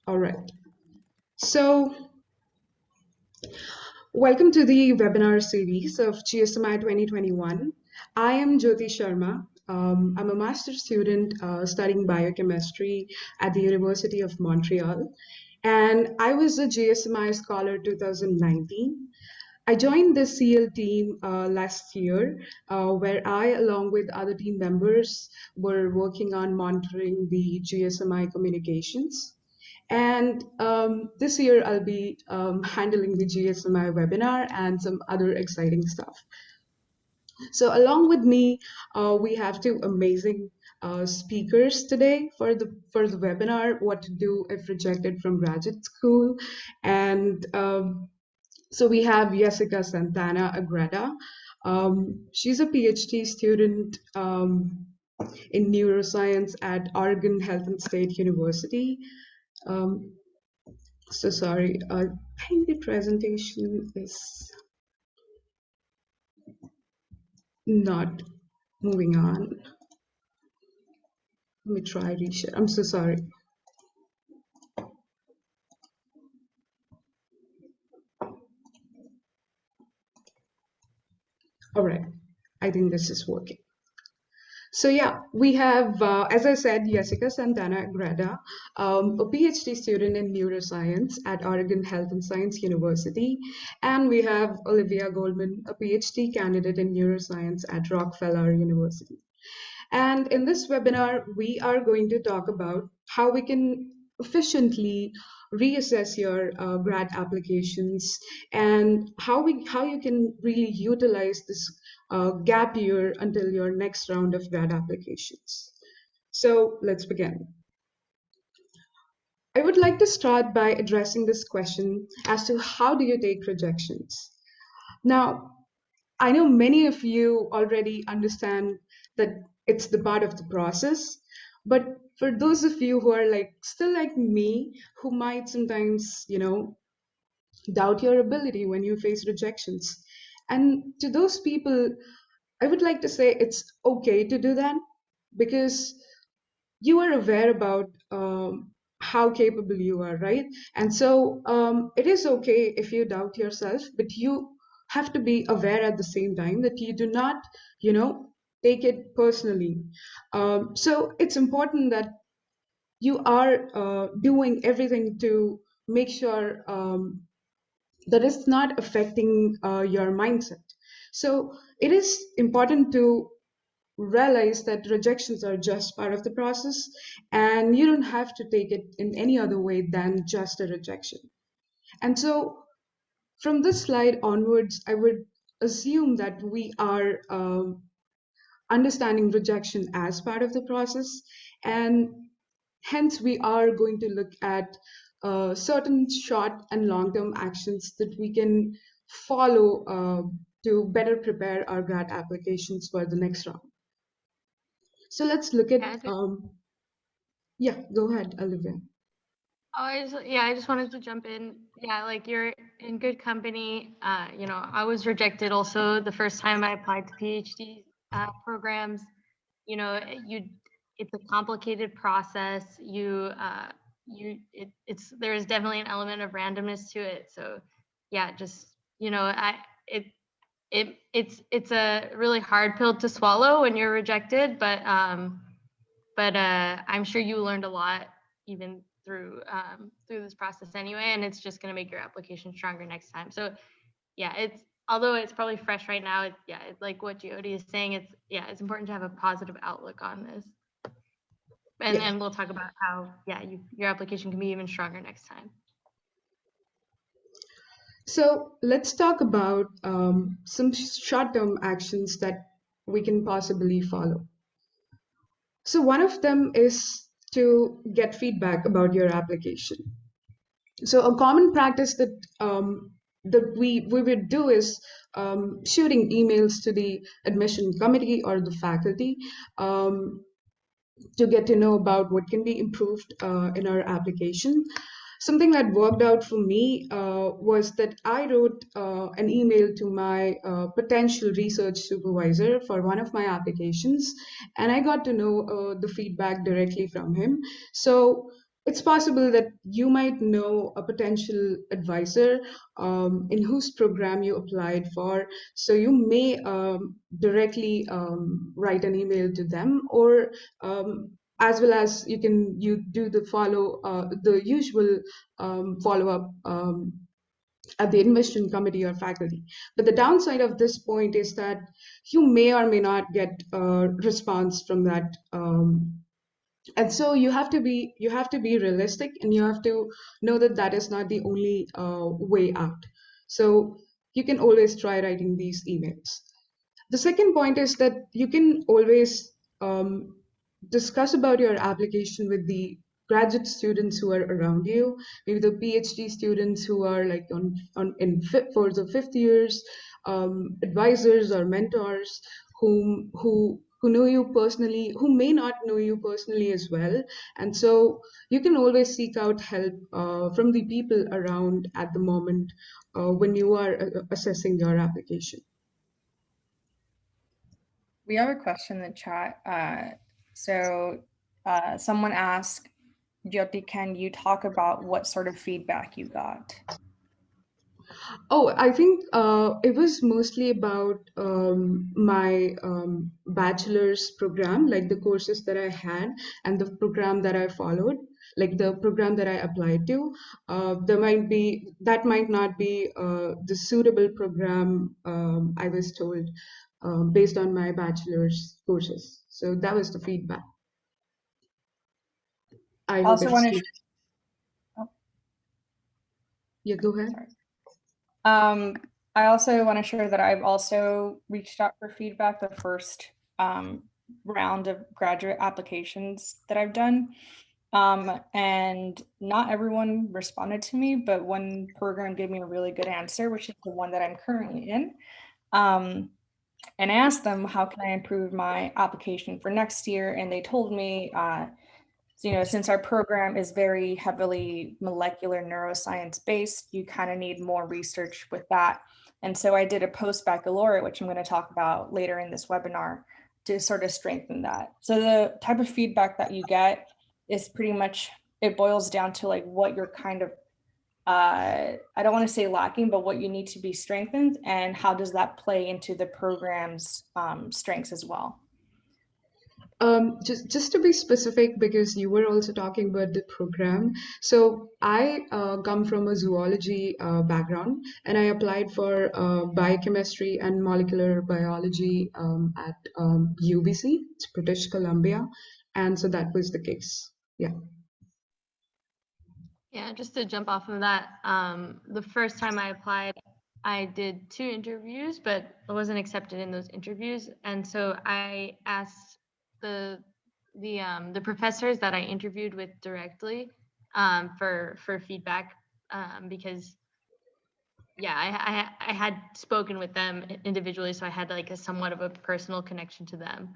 All right. So, welcome to the webinar series of GSMI 2021. I am Jyoti Sharma. I'm a master's student studying biochemistry at the University of Montreal, and I was a GSMI Scholar 2019. I joined the CL team last year, where I, along with other team members, were working on monitoring the GSMI communications. And this year, I'll be handling the GSMI webinar and some other exciting stuff. So, along with me, we have two amazing speakers today for the webinar: What to do if rejected from graduate school, and so we have Yessica Santana Agreda. She's a PhD student in neuroscience at Oregon Health and State University. Um, so sorry, I think the presentation is not moving on. Let me try reshare. I'm so sorry. All right, I think this is working. So yeah, we have, as I said, Yessica Santana Agreda, a PhD student in neuroscience at Oregon Health and Science University, and we have Olivia Goldman, a PhD candidate in neuroscience at Rockefeller University. And in this webinar, we are going to talk about how we can efficiently reassess your grad applications and how you can really utilize this gap year until your next round of grad applications. So let's begin. I would like to start by addressing this question as to how do you take rejections? Now, I know many of you already understand that it's the part of the process, but for those of you who are still like me, who might sometimes, doubt your ability when you face rejections. And to those people, I would like to say it's okay to do that because you are aware about how capable you are, right? And so it is okay if you doubt yourself, but you have to be aware at the same time that you do not, take it personally. So it's important that you are doing everything to make sure that it's not affecting your mindset. So it is important to realize that rejections are just part of the process and you don't have to take it in any other way than just a rejection. And so from this slide onwards, I would assume that we are understanding rejection as part of the process, and hence we are going to look at certain short and long-term actions that we can follow to better prepare our grad applications for the next round. So let's look at, yeah, go ahead, Olivia. I just wanted to jump in. Yeah, like you're in good company. I was rejected also the first time I applied to PhD programs. It's a complicated process. There is definitely an element of randomness to it. So yeah, just, it's a really hard pill to swallow when you're rejected, but I'm sure you learned a lot even through this process anyway, and it's just going to make your application stronger next time. So yeah, although it's probably fresh right now, it's like what Jyoti is saying, it's important to have a positive outlook on this. And we'll talk about how your application can be even stronger next time. So let's talk about some short-term actions that we can possibly follow. So one of them is to get feedback about your application. So a common practice that we would do is shooting emails to the admission committee or the faculty to get to know about what can be improved in our application. Something that worked out for me was that I wrote an email to my potential research supervisor for one of my applications, and I got to know the feedback directly from him. So it's possible that you might know a potential advisor in whose program you applied for. So you may directly write an email to them, or as well as you do the usual follow up at the admission committee or faculty. But the downside of this point is that you may or may not get a response from that. And so you have to be realistic, and you have to know that that is not the only way out. So you can always try writing these emails. The second point is that you can always discuss about your application with the graduate students who are around you, maybe the PhD students who are like fourth or fifth years, advisors or mentors who know you personally, who may not know you personally as well. And so you can always seek out help from the people around at the moment when you are assessing your application. We have a question in the chat. Someone asked, Jyoti, can you talk about what sort of feedback you got? Oh, I think it was mostly about my bachelor's program, like the courses that I had and the program that I followed, like the program that I applied to. That might not be the suitable program, I was told, based on my bachelor's courses. So that was the feedback. I hope Also want to. it's Yeah, go ahead. Sorry. I also want to share that I've also reached out for feedback the first round of graduate applications that I've done. And not everyone responded to me, but one program gave me a really good answer, which is the one that I'm currently in. And I asked them, how can I improve my application for next year? And they told me, since our program is very heavily molecular neuroscience based, you kind of need more research with that. And so I did a post-baccalaureate, which I'm going to talk about later in this webinar, to sort of strengthen that. So the type of feedback that you get is pretty much, it boils down to like what you're kind of, I don't want to say lacking, but what you need to be strengthened, and how does that play into the program's strengths as well. Just to be specific, because you were also talking about the program. So I come from a zoology background, and I applied for biochemistry and molecular biology at UBC, it's British Columbia, and so that was the case. Yeah. Yeah, just to jump off of that, the first time I applied, I did 2 interviews, but I wasn't accepted in those interviews, and so I asked the professors that I interviewed with directly for feedback, because I had spoken with them individually, so I had like a somewhat of a personal connection to them,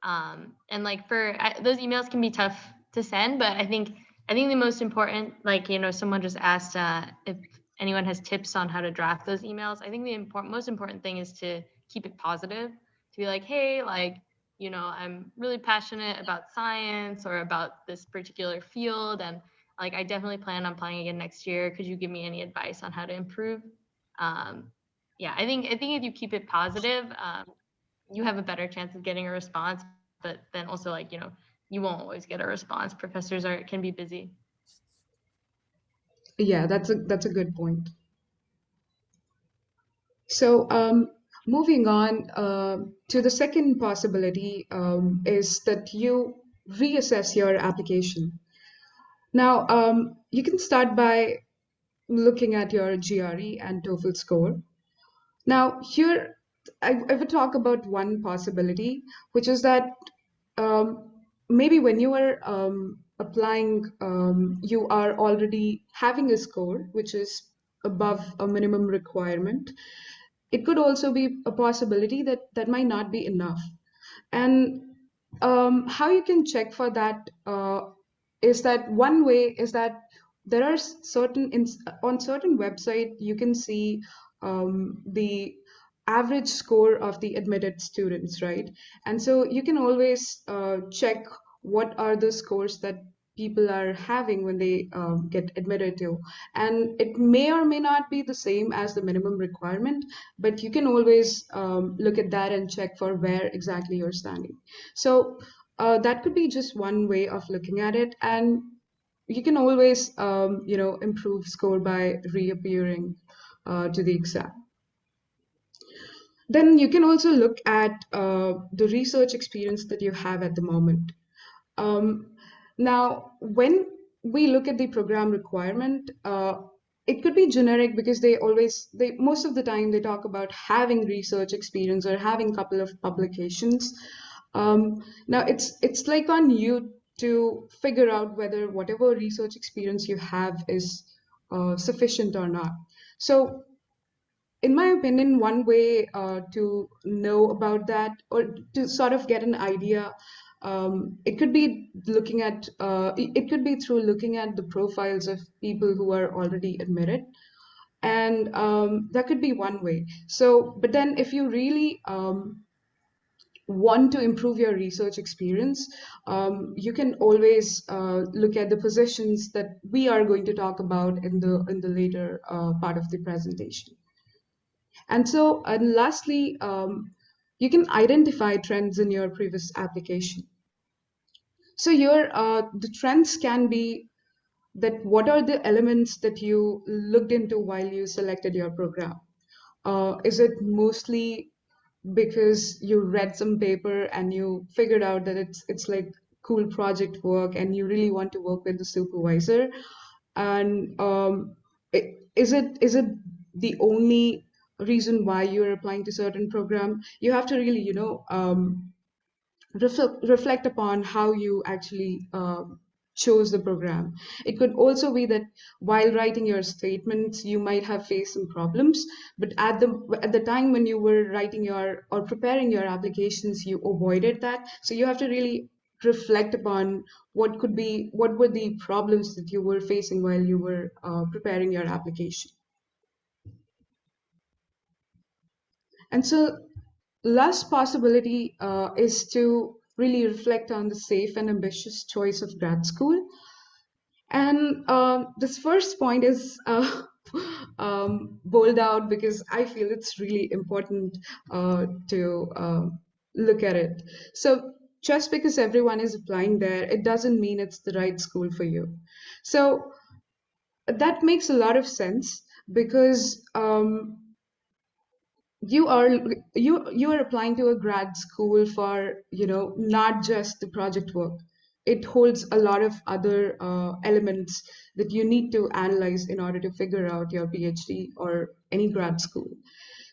and like those emails can be tough to send, but I think the most important, someone just asked if anyone has tips on how to draft those emails. I think the most important thing is to keep it positive, to be like, hey, I'm really passionate about science or about this particular field, and like I definitely plan on applying again next year. Could you give me any advice on how to improve? I think if you keep it positive, you have a better chance of getting a response. But then also, you won't always get a response. Professors can be busy. Yeah, that's a good point. So moving on to the second possibility is that you reassess your application. Now, you can start by looking at your GRE and TOEFL score. Now, here I would talk about one possibility, which is that um, maybe when you are applying, you are already having a score which is above a minimum requirement. It could also be a possibility that that might not be enough. And how you can check for that is that one way is that there are on certain website you can see the average score of the admitted students, right? And so you can always check what are the scores that people are having when they get admitted to. And it may or may not be the same as the minimum requirement, but you can always look at that and check for where exactly you're standing. So that could be just one way of looking at it. And you can always, improve score by reappearing to the exam. Then you can also look at the research experience that you have at the moment. Now, when we look at the program requirement, it could be generic because they most of the time they talk about having research experience or having a couple of publications. Now, it's like on you to figure out whether whatever research experience you have is sufficient or not. So in my opinion, one way to know about that or to sort of get an idea, it could be looking at it could be through looking at the profiles of people who are already admitted, and that could be one way. So, but then if you really want to improve your research experience, you can always look at the positions that we are going to talk about in the later part of the presentation. And lastly, you can identify trends in your previous application. So the trends can be that what are the elements that you looked into while you selected your program? Is it mostly because you read some paper and you figured out that it's like cool project work and you really want to work with the supervisor? And is it the only reason why you're applying to certain program? You have to really, reflect upon how you actually chose the program. It could also be that while writing your statements, you might have faced some problems, but at the time when you were writing your or preparing your applications, you avoided that. So you have to really reflect upon what were the problems that you were facing while you were preparing your application. And so last possibility is to really reflect on the safe and ambitious choice of grad school. And this first point is bold out because I feel it's really important to look at it. So just because everyone is applying there, it doesn't mean it's the right school for you. So that makes a lot of sense because you are applying to a grad school for not just the project work. It holds a lot of other elements that you need to analyze in order to figure out your PhD or any grad school.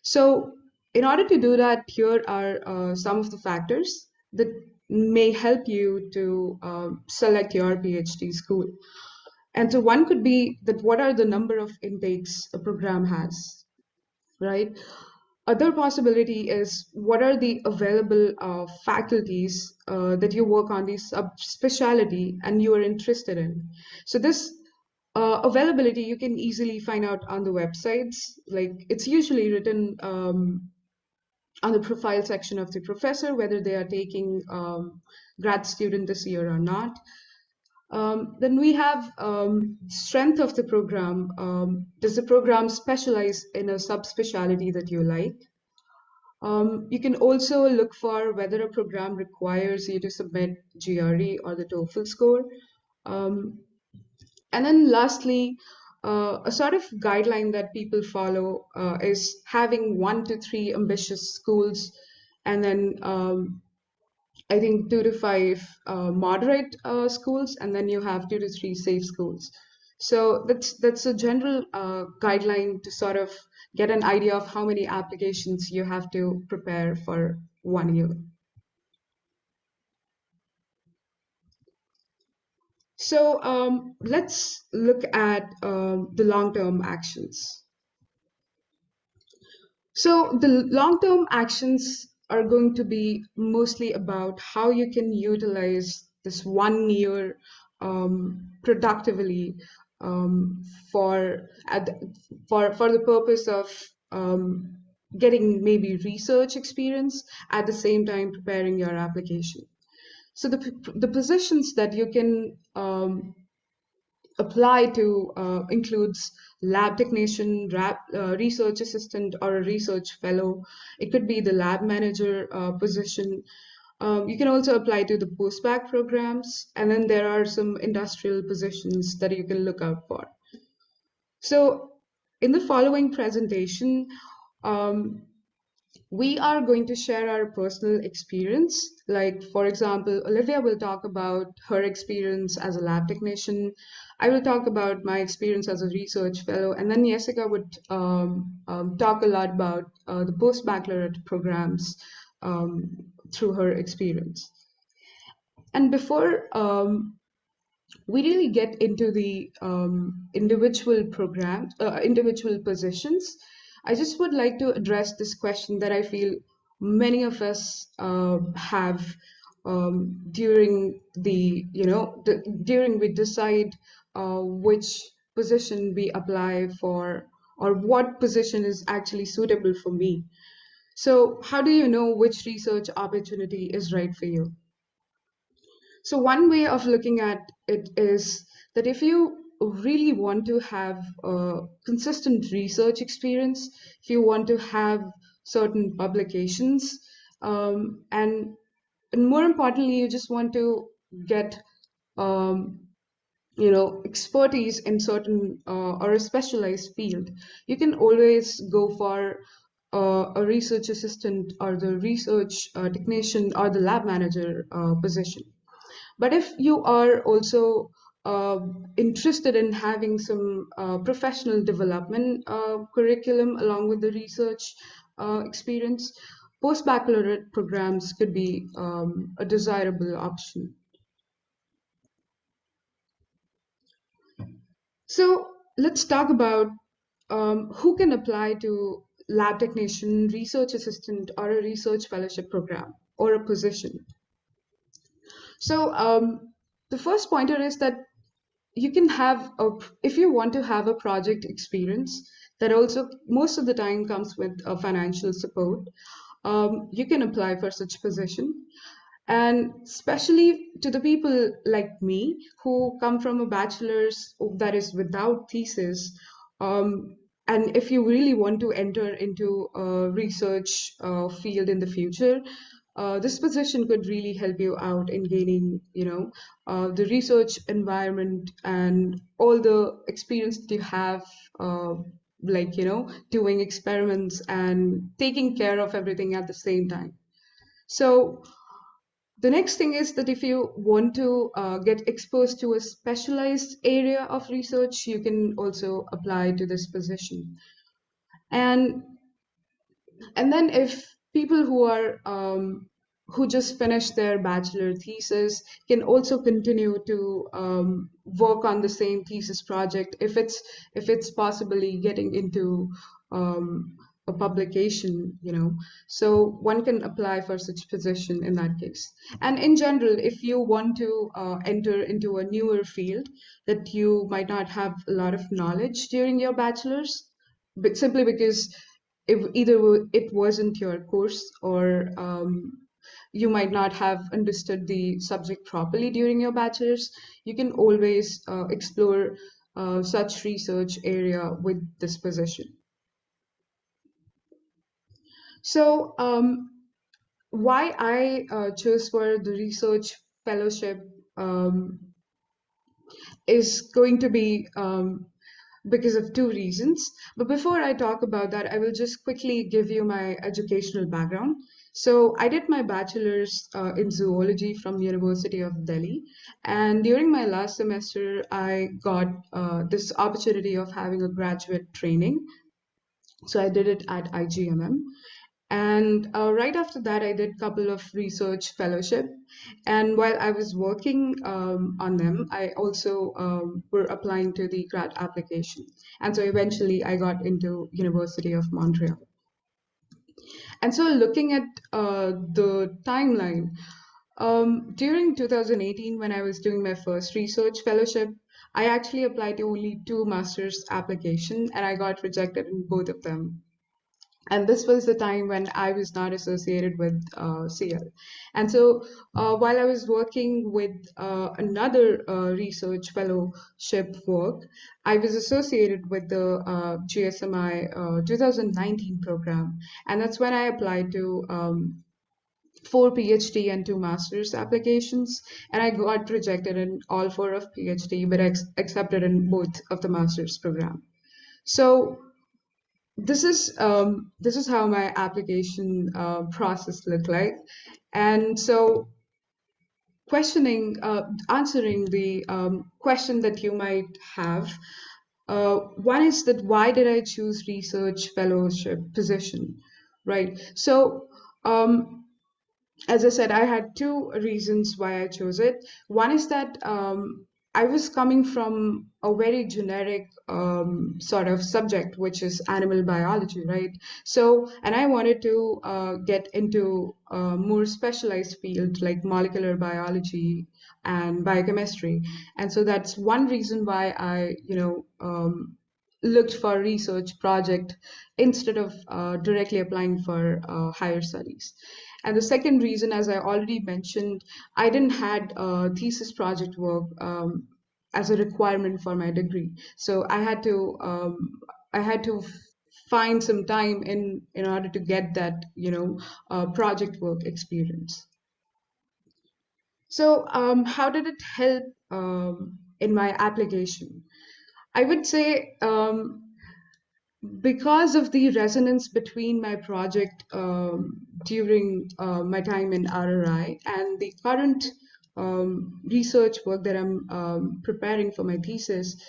So in order to do that, here are some of the factors that may help you to select your PhD school. And so one could be that what are the number of intakes a program has, right? Other possibility is what are the available faculties that you work on the subspecialty and you are interested in. So this availability you can easily find out on the websites. Like it's usually written on the profile section of the professor, whether they are taking grad student this year or not. Then we have strength of the program. Does the program specialize in a subspecialty that you like? You can also look for whether a program requires you to submit GRE or the TOEFL score. And then lastly, a sort of guideline that people follow is having 1 to 3 ambitious schools, and then I think 2 to 5 moderate schools, and then you have 2 to 3 safe schools. So that's a general guideline to sort of get an idea of how many applications you have to prepare for 1 year. So let's look at the long-term actions. So the long-term actions are going to be mostly about how you can utilize this 1 year productively for the purpose of getting maybe research experience at the same time preparing your application. So the positions that you can apply to includes lab technician, research assistant, or a research fellow. It could be the lab manager position. You can also apply to the post-bacc programs, and then there are some industrial positions that you can look out for. So in the following presentation, um, we are going to share our personal experience. Like, for example, Olivia will talk about her experience as a lab technician. I will talk about my experience as a research fellow, and then Yessica would talk a lot about the post-baccalaureate programs through her experience. And before we really get into the individual positions, I just would like to address this question that I feel many of us have during during we decide which position we apply for, or what position is actually suitable for me. So how do you know which research opportunity is right for you? So one way of looking at it is that if you really want to have a consistent research experience, if you want to have certain publications, and more importantly, you just want to get um, expertise in certain or a specialized field, you can always go for a research assistant or the research technician or the lab manager position. But if you are also interested in having some professional development curriculum along with the research experience, post-baccalaureate programs could be a desirable option. So let's talk about who can apply to lab technician, research assistant, or a research fellowship program or a position. So the first pointer is that you can have if you want to have a project experience that also most of the time comes with a financial support, you can apply for such position. And especially to the people like me who come from a bachelor's that is without thesis, and if you really want to enter into a research field in the future, this position could really help you out in gaining, the research environment and all the experience that you have, like, doing experiments and taking care of everything at the same time. So the next thing is that if you want to get exposed to a specialized area of research, you can also apply to this position. And then if people who just finished their bachelor thesis can also continue to work on the same thesis project if it's possibly getting into a publication, so one can apply for such position in that case. And in general, if you want to enter into a newer field that you might not have a lot of knowledge during your bachelor's, but simply because either it wasn't your course, or you might not have understood the subject properly during your bachelor's, you can always explore such research area with this position. So why I chose for the research fellowship is going to be because of two reasons. But before I talk about that, I will just quickly give you my educational background. So I did my bachelor's in zoology from University of Delhi. And during my last semester, I got this opportunity of having a graduate training. So I did it at IGMM. And right after that, I did a couple of research fellowship. And while I was working on them, I also were applying to the grad application. And so eventually I got into University of Montreal. And so looking at the timeline, during 2018, when I was doing my first research fellowship, I actually applied to only 2 master's applications, and I got rejected in both of them. And this was the time when I was not associated with CL. And so while I was working with another research fellowship work, I was associated with the GSMI 2019 program. And that's when I applied to 4 PhD and 2 master's applications. And I got rejected in all 4 of PhD, but accepted in both of the master's program. So this is how my application process looked like. And so answering the question that you might have, one is that why did I choose research fellowship position, right? So as I said, I had 2 reasons why I chose it. One is that I was coming from a very generic sort of subject, which is animal biology, right? So, and I wanted to get into a more specialized field like molecular biology and biochemistry. And so that's one reason why I, looked for a research project instead of directly applying for higher studies. And the second reason, as I already mentioned, I didn't had thesis project work as a requirement for my degree. So I had to find some time in order to get that project work experience. So how did it help in my application? I would say because of the resonance between my project during my time in RRI and the current research work that I'm preparing for my thesis,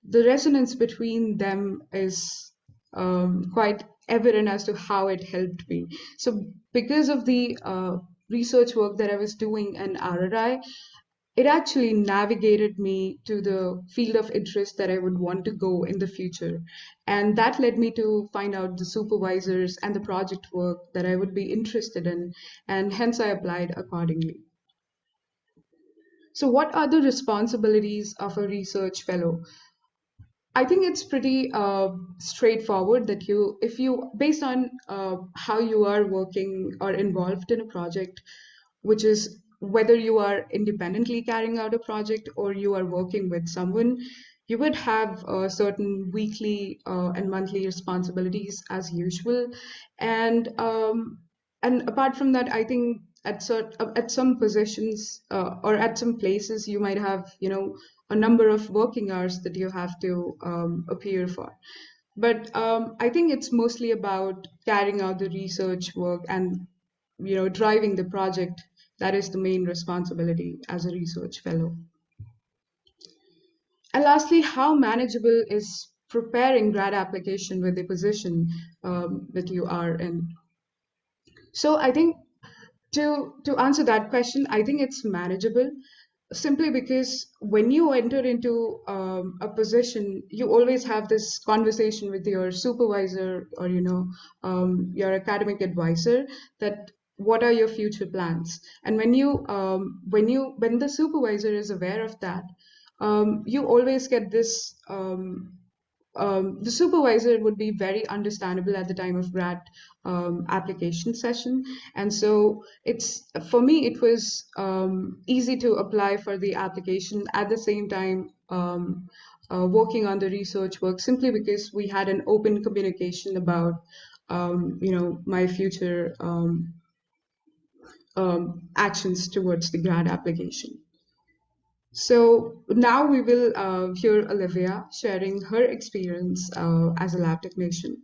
the resonance between them is quite evident as to how it helped me. So, because of the research work that I was doing in RRI, it actually navigated me to the field of interest that I would want to go in the future. And that led me to find out the supervisors and the project work that I would be interested in, and hence I applied accordingly. So, what are the responsibilities of a research fellow? I think it's pretty straightforward that if you, based on how you are working or involved in a project, which is whether you are independently carrying out a project or you are working with someone, you would have certain weekly and monthly responsibilities as usual. And apart from that, I think at some positions or at some places you might have a number of working hours that you have to appear for. But I think it's mostly about carrying out the research work and driving the project. That is the main responsibility as a research fellow. And lastly, how manageable is preparing grad application with the position that you are in? So I think to answer that question, I think it's manageable simply because when you enter into a position, you always have this conversation with your supervisor or your academic advisor that what are your future plans. And when the supervisor is aware of that, you always get this the supervisor would be very understandable at the time of grad application session. And so it's for me, it was easy to apply for the application at the same time working on the research work, simply because we had an open communication about my future actions towards the grad application. So now we will hear Olivia sharing her experience as a lab technician.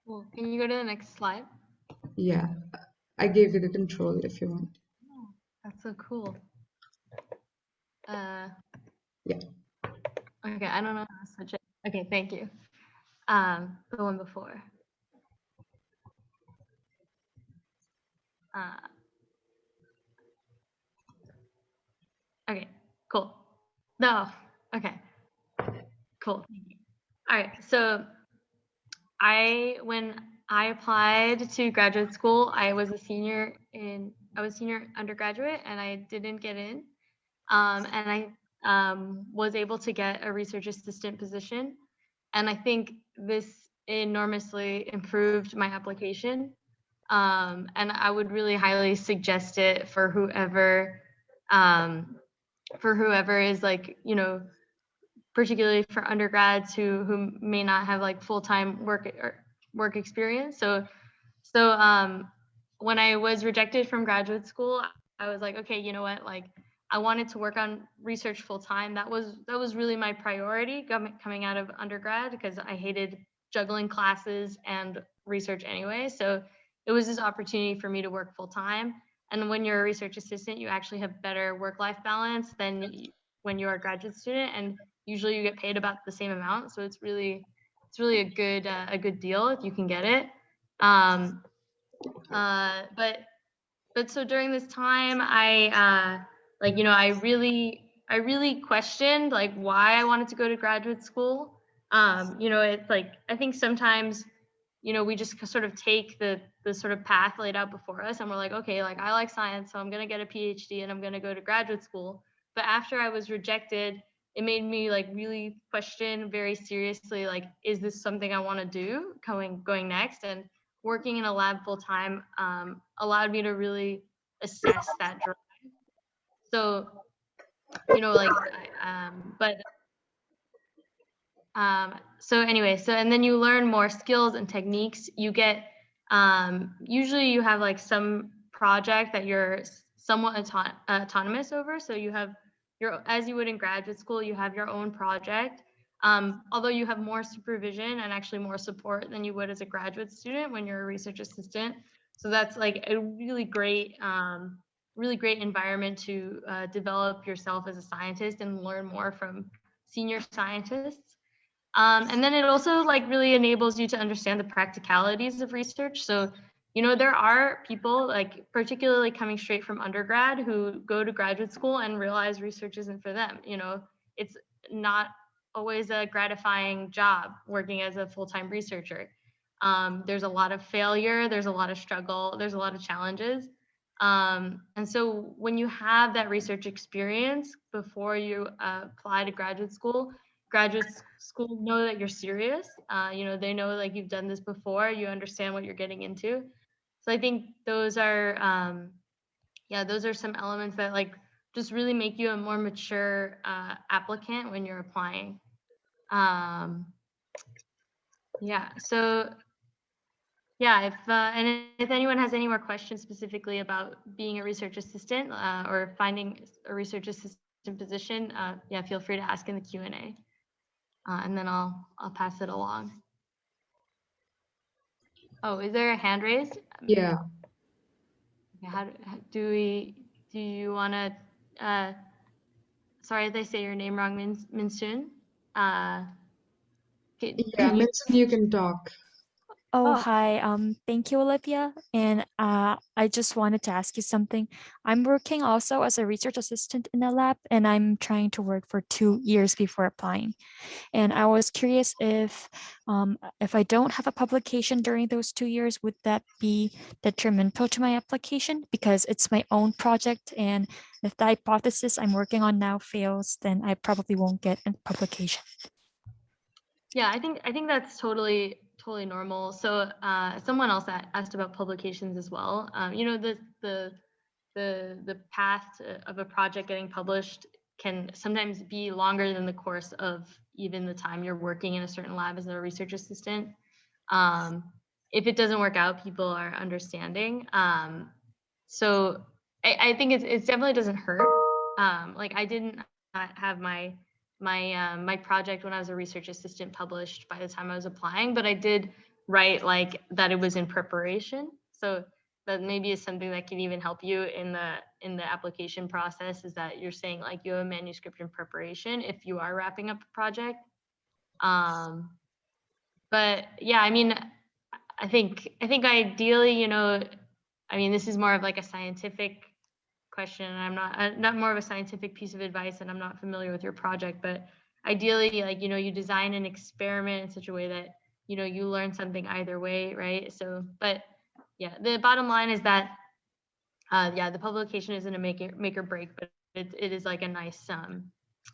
Cool. Can you go to the next slide? Yeah, I gave you the control if you want. Oh, that's so cool. Yeah. Okay, I don't know how to switch it. Okay, thank you. The one before. Okay, cool. No, okay, cool. All right, so when I applied to graduate school, I was a senior undergraduate, and I didn't get in. And was able to get a research assistant position. And I think this enormously improved my application. And I would really highly suggest it for whoever is like, you know, particularly for undergrads who may not have like full-time work experience. So when I was rejected from graduate school, I was like, okay, you know what, like I wanted to work on research full-time. That was really my priority coming out of undergrad, because I hated juggling classes and research anyway. So it was this opportunity for me to work full-time. And when you're a research assistant, you actually have better work-life balance than when you're a graduate student, and usually you get paid about the same amount. So it's really a good deal if you can get it. But so during this time, I like, you know, I really questioned like why I wanted to go to graduate school. You know, it's like, I think sometimes, you know, we just sort of take the sort of path laid out before us, and we're like, okay, like I like science, so I'm going to get a PhD and I'm going to go to graduate school. But after I was rejected, it made me like really question very seriously, like, is this something I want to do going next? And working in a lab full time allowed me to really assess that drive. So, you know, like, so anyway, and then you learn more skills and techniques. You get, usually you have like some project that you're somewhat autonomous over. So you have as you would in graduate school, you have your own project. Although you have more supervision and actually more support than you would as a graduate student when you're a research assistant. So that's like a really great environment to develop yourself as a scientist and learn more from senior scientists. And then it also like really enables you to understand the practicalities of research. So, you know, there are people like particularly coming straight from undergrad who go to graduate school and realize research isn't for them. You know, it's not always a gratifying job working as a full-time researcher. There's a lot of failure, there's a lot of struggle, there's a lot of challenges. And so when you have that research experience before you apply to graduate school know that you're serious. You know, they know like you've done this before, you understand what you're getting into. So I think those are some elements that like just really make you a more mature applicant when you're applying. So if anyone has any more questions specifically about being a research assistant or finding a research assistant position, feel free to ask in the Q&A. And then I'll pass it along. Oh, is there a hand raised? Yeah. Okay, do you want to, sorry if I say your name wrong, Minsoon? Yeah, Minsoon, you can talk. Oh, hi. Thank you, Olivia. And I just wanted to ask you something. I'm working also as a research assistant in a lab, and I'm trying to work for 2 years before applying. And I was curious if I don't have a publication during those 2 years, would that be detrimental to my application? Because it's my own project, and if the hypothesis I'm working on now fails, then I probably won't get a publication. Yeah, I think that's totally normal. So someone else asked about publications as well. You know, the path of a project getting published can sometimes be longer than the course of even the time you're working in a certain lab as a research assistant. If it doesn't work out, people are understanding. So I think it definitely doesn't hurt. Like I didn't have my project when I was a research assistant published by the time I was applying, but I did write like that it was in preparation. So that maybe is something that can even help you in the application process, is that you're saying like you have a manuscript in preparation if you are wrapping up a project. But yeah, I mean, I think ideally, you know, I mean, this is more of like a scientific question, and I'm not more of a scientific piece of advice, and I'm not familiar with your project, but ideally, like, you know, you design an experiment in such a way that, you know, you learn something either way, right? So, but yeah, the bottom line is that, the publication isn't a make or break, but it is like a nice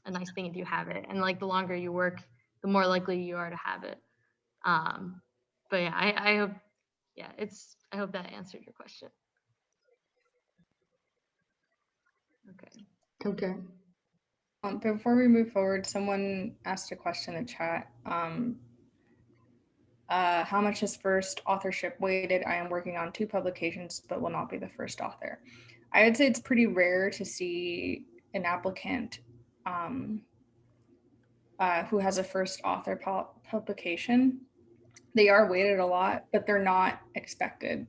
a nice thing if you have it. And like the longer you work, the more likely you are to have it. But yeah, I hope, yeah, I hope that answered your question. Okay. Okay. Before we move forward, someone asked a question in the chat. How much is first authorship weighted? I am working on 2 publications, but will not be the first author. I would say it's pretty rare to see an applicant who has a first author publication. They are weighted a lot, but they're not expected.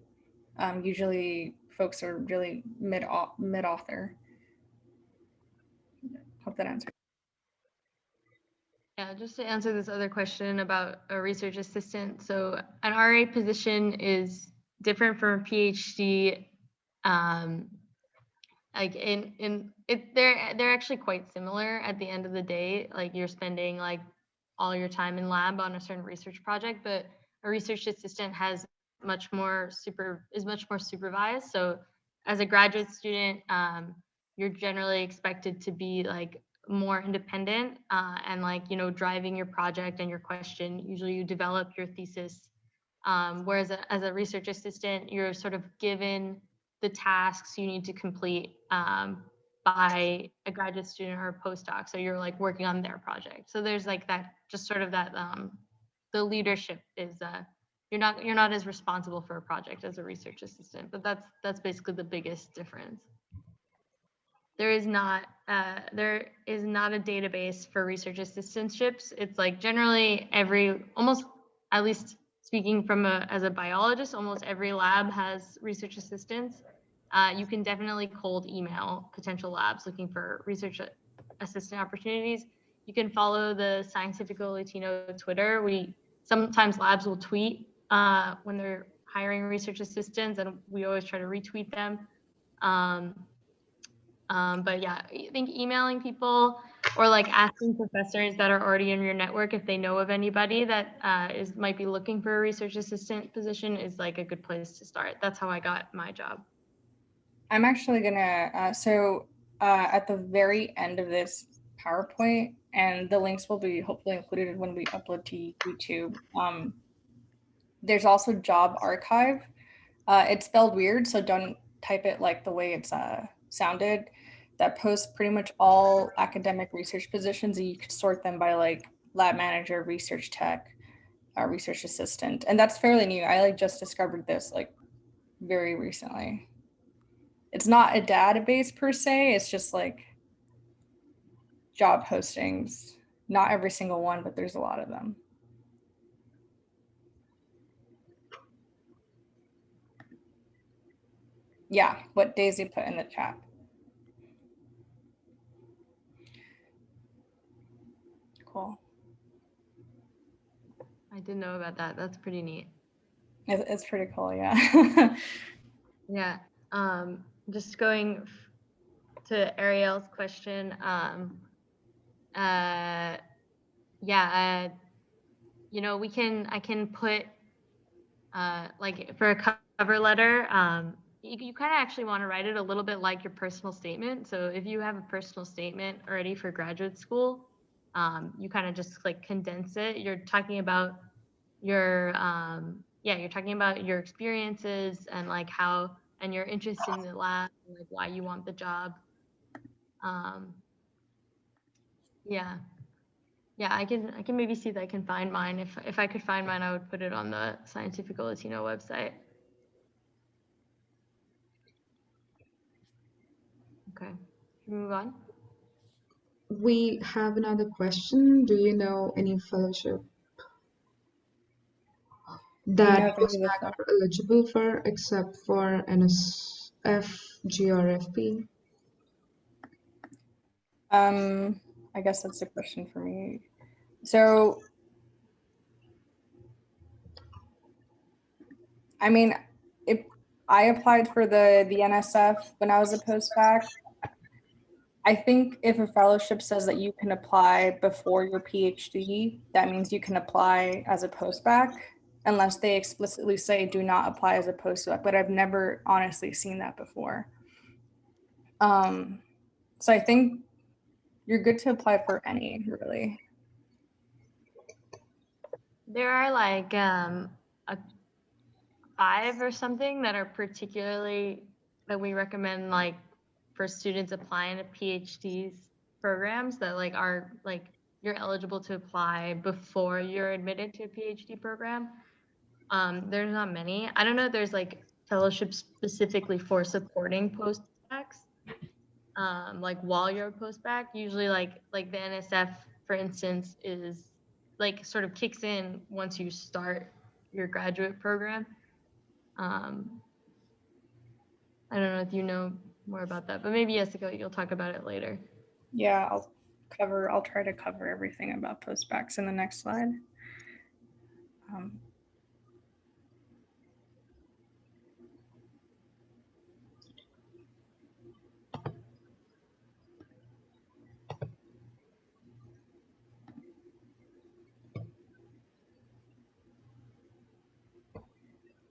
Usually folks are really mid-author. Hope that answers. Yeah, just to answer this other question about a research assistant. So an RA position is different from a PhD. Like they're actually quite similar at the end of the day. Like you're spending like all your time in lab on a certain research project, but a research assistant has much more supervised. So as a graduate student, you're generally expected to be like more independent and like, you know, driving your project and your question. Usually you develop your thesis. Whereas as a research assistant, you're sort of given the tasks you need to complete by a graduate student or a postdoc. So you're like working on their project. So there's like that, just sort of that, the leadership is, you're not as responsible for a project as a research assistant, but that's basically the biggest difference. There is not a database for research assistantships. It's like generally almost, at least speaking from as a biologist, almost every lab has research assistants. You can definitely cold email potential labs looking for research assistant opportunities. You can follow the Científico Latino Twitter. Sometimes labs will tweet when they're hiring research assistants, and we always try to retweet them. But yeah, I think emailing people or like asking professors that are already in your network if they know of anybody that might be looking for a research assistant position is like a good place to start. That's how I got my job. I'm actually gonna, at the very end of this PowerPoint, and the links will be hopefully included when we upload to YouTube. There's also Job Archive. It's spelled weird, so don't type it like the way it's sounded. That posts pretty much all academic research positions, and you could sort them by like lab manager, research tech, research assistant. And that's fairly new. I like just discovered this like very recently. It's not a database per se, it's just like job postings. Not every single one, but there's a lot of them. Yeah, what Daisy put in the chat. Cool. I didn't know about that. That's pretty neat. It's pretty cool, yeah. Yeah. Just going to Ariel's question. You know, I can put like for a cover letter, you kind of actually want to write it a little bit like your personal statement. So if you have a personal statement already for graduate school, you kind of just like condense it. You're talking about your you're talking about your experiences and like how and your interest in the lab, and, like why you want the job. I can maybe see that I can find mine. If I could find mine, I would put it on the Científico Latino website. Okay, can we move on? We have another question. Do you know any fellowship that postbacc are eligible for except for NSF, G, or FP? I guess that's a question for me. So, I mean, if I applied for the NSF when I was a postbacc, I think if a fellowship says that you can apply before your PhD, that means you can apply as a postbacc, unless they explicitly say do not apply as a postdoc, but I've never honestly seen that before. So I think you're good to apply for any, really. There are like a 5 or something that are particularly that we recommend like for students applying to PhDs programs that like are like you're eligible to apply before you're admitted to a PhD program. There's not many. I don't know if there's like fellowships specifically for supporting post-baccs. Like while you're a post-bacc, usually like the NSF, for instance, is like sort of kicks in once you start your graduate program. I don't know if you know more about that, but maybe Yessica, you'll talk about it later. Yeah, I'll try to cover everything about post-baccs in the next slide.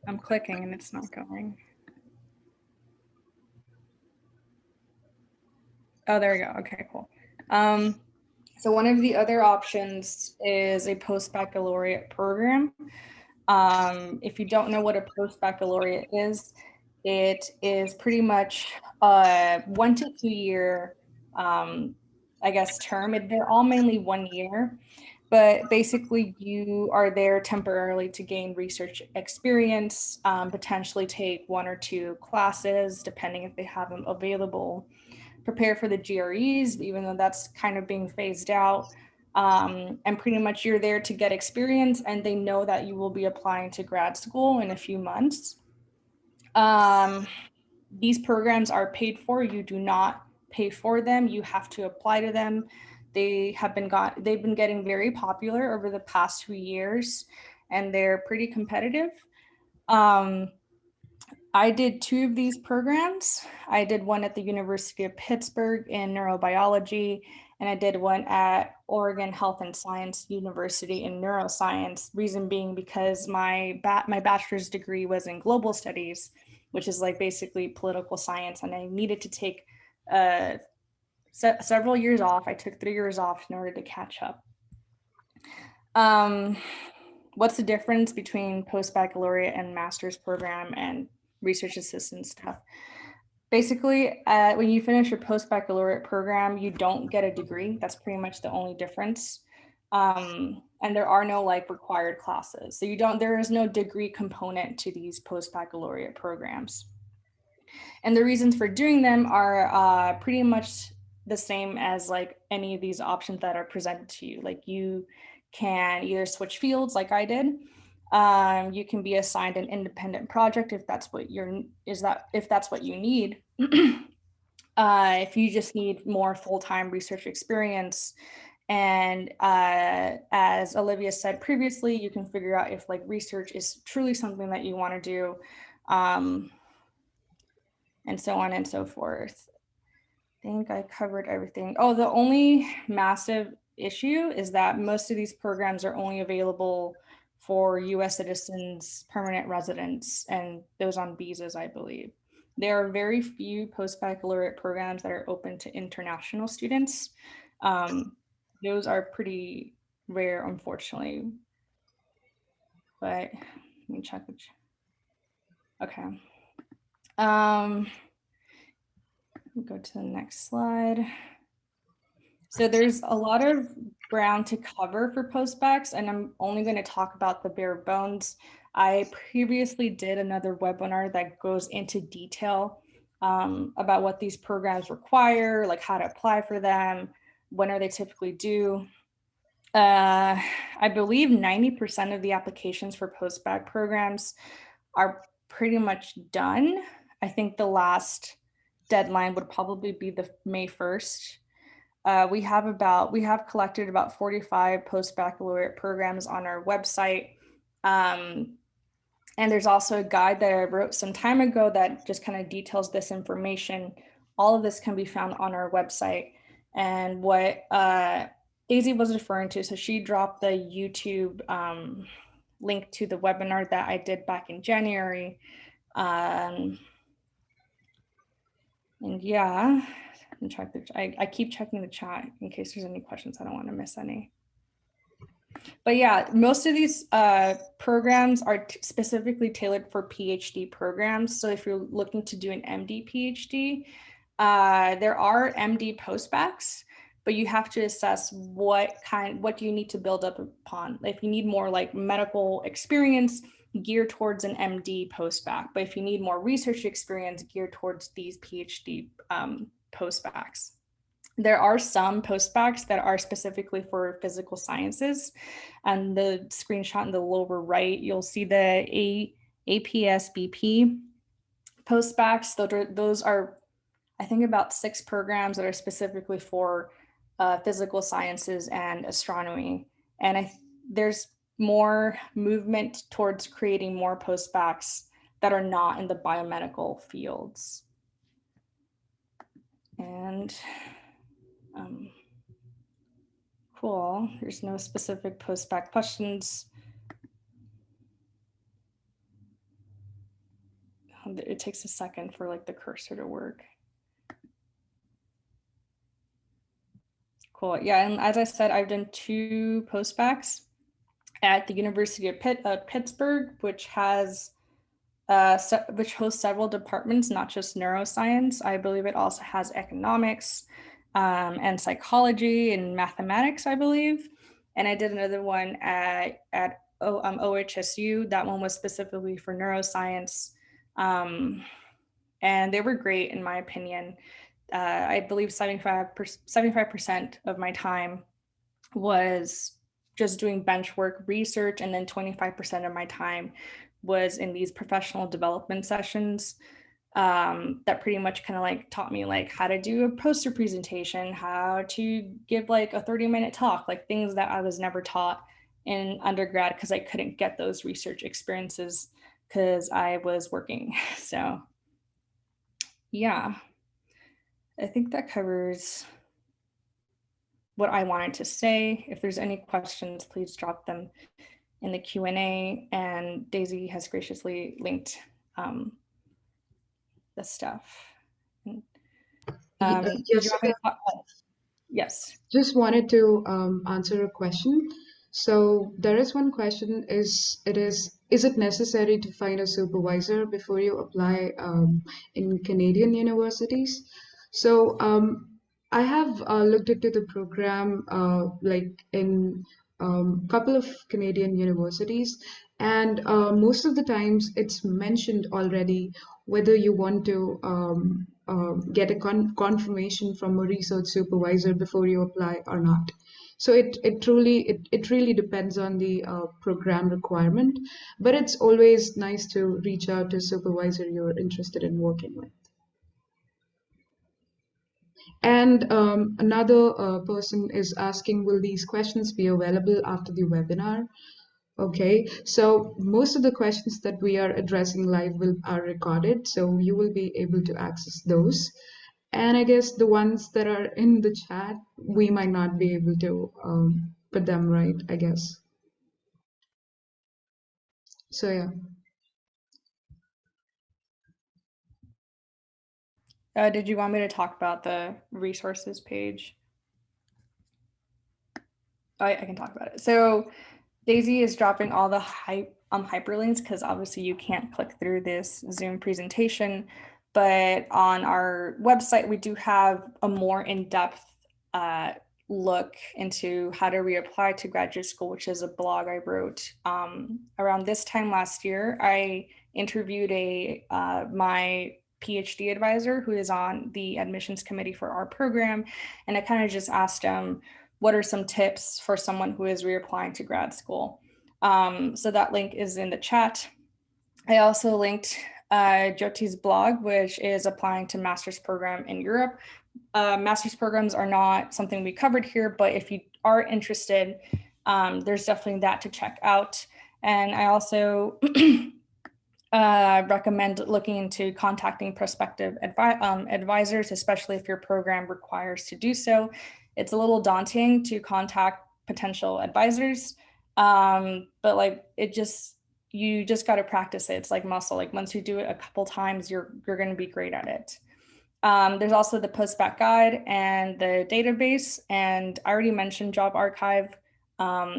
I'm clicking and it's not going. Oh, there we go. Okay, cool. So one of the other options is a post-baccalaureate program. If you don't know what a post-baccalaureate is, it is pretty much a 1 to 2 year, I guess, term. They're all mainly 1 year, but basically you are there temporarily to gain research experience, potentially take 1 or 2 classes, depending if they have them available, prepare for the GREs, even though that's kind of being phased out. And pretty much you're there to get experience, and they know that you will be applying to grad school in a few months. These programs are paid for. You do not pay for them. You have to apply to them. They've been getting very popular over the past few years, and they're pretty competitive. I did 2 of these programs. I did one at the University of Pittsburgh in neurobiology, and I did one at Oregon Health and Science University in neuroscience. Reason being because my bachelor's degree was in global studies, which is like basically political science, and I needed to take several years off. I took 3 years off in order to catch up. What's the difference between post-baccalaureate and master's program and research assistant stuff? Basically, when you finish your post-baccalaureate program, you don't get a degree. That's pretty much the only difference. And there are no like required classes. So there is no degree component to these post-baccalaureate programs. And the reasons for doing them are pretty much the same as like any of these options that are presented to you. Like you can either switch fields like I did. You can be assigned an independent project if that's what you need. If you just need more full-time research experience. And as Olivia said previously, you can figure out if like research is truly something that you want to do, and so on and so forth. I think I covered everything. Oh, the only massive issue is that most of these programs are only available for US citizens, permanent residents, and those on visas, I believe. There are very few post-baccalaureate programs that are open to international students. Those are pretty rare, unfortunately. But let me check which. Okay. Go to the next slide. So there's a lot of ground to cover for post-baccs, and I'm only going to talk about the bare bones. I previously did another webinar that goes into detail about what these programs require, like how to apply for them, when are they typically due. I believe 90% of the applications for post-bacc programs are pretty much done. I think the last deadline would probably be the May 1st. We have collected about 45 post-baccalaureate programs on our website. And there's also a guide that I wrote some time ago that just kind of details this information. All of this can be found on our website. And what Daisy was referring to, so she dropped the YouTube link to the webinar that I did back in January. And yeah, and check I keep checking the chat in case there's any questions. I don't want to miss any. But yeah, most of these programs are specifically tailored for PhD programs. So if you're looking to do an MD PhD, there are MD post-baccs, but you have to assess what do you need to build up upon. If you need more like medical experience, geared towards an MD post-bacc. But if you need more research experience, geared towards these PhD post-baccs. There are some post-baccs that are specifically for physical sciences. And the screenshot in the lower right, you'll see the APSBP post-baccs. Those are, I think, about 6 programs that are specifically for physical sciences and astronomy. And there's more movement towards creating more post-baccs that are not in the biomedical fields. And cool, there's no specific post-bacc questions. It takes a second for like the cursor to work. Cool, yeah, and as I said, I've done 2 post-baccs at the University of Pittsburgh, which hosts several departments, not just neuroscience. I believe it also has economics and psychology and mathematics, I believe. And I did another one at OHSU. That one was specifically for neuroscience. And they were great, in my opinion. I believe 75% of my time was just doing bench work research, and then 25% of my time was in these professional development sessions that pretty much kind of like taught me like how to do a poster presentation, how to give like a 30-minute talk, like things that I was never taught in undergrad because I couldn't get those research experiences because I was working. So yeah, I think that covers what I wanted to say. If there's any questions, please drop them in the Q&A, and Daisy has graciously linked the stuff. Yes. Just wanted to answer a question. So there is one question: is it necessary to find a supervisor before you apply in Canadian universities? So I have looked into the program like in couple of Canadian universities, and most of the times it's mentioned already whether you want to get a confirmation from a research supervisor before you apply or not. So it really depends on the program requirement, but it's always nice to reach out to a supervisor you're interested in working with. And another person is asking, will these questions be available after the webinar? Okay, so most of the questions that we are addressing live are recorded, so you will be able to access those. And I guess the ones that are in the chat, we might not be able to put them right, I guess. So yeah. Did you want me to talk about the resources page? I can talk about it. So Daisy is dropping all the hyperlinks because obviously you can't click through this Zoom presentation, but on our website, we do have a more in-depth look into how to reapply to graduate school, which is a blog I wrote. Around this time last year, I interviewed my PhD advisor who is on the admissions committee for our program. And I kind of just asked him, what are some tips for someone who is reapplying to grad school? So that link is in the chat. I also linked Jyoti's blog, which is applying to master's program in Europe. Master's programs are not something we covered here, but if you are interested, there's definitely that to check out. And I also recommend looking into contacting prospective advisors, especially if your program requires to do so. It's a little daunting to contact potential advisors, but like you just got to practice it. It's like muscle. Like once you do it a couple times, you're going to be great at it. There's also the post-bacc guide and the database. And I already mentioned Job Archive.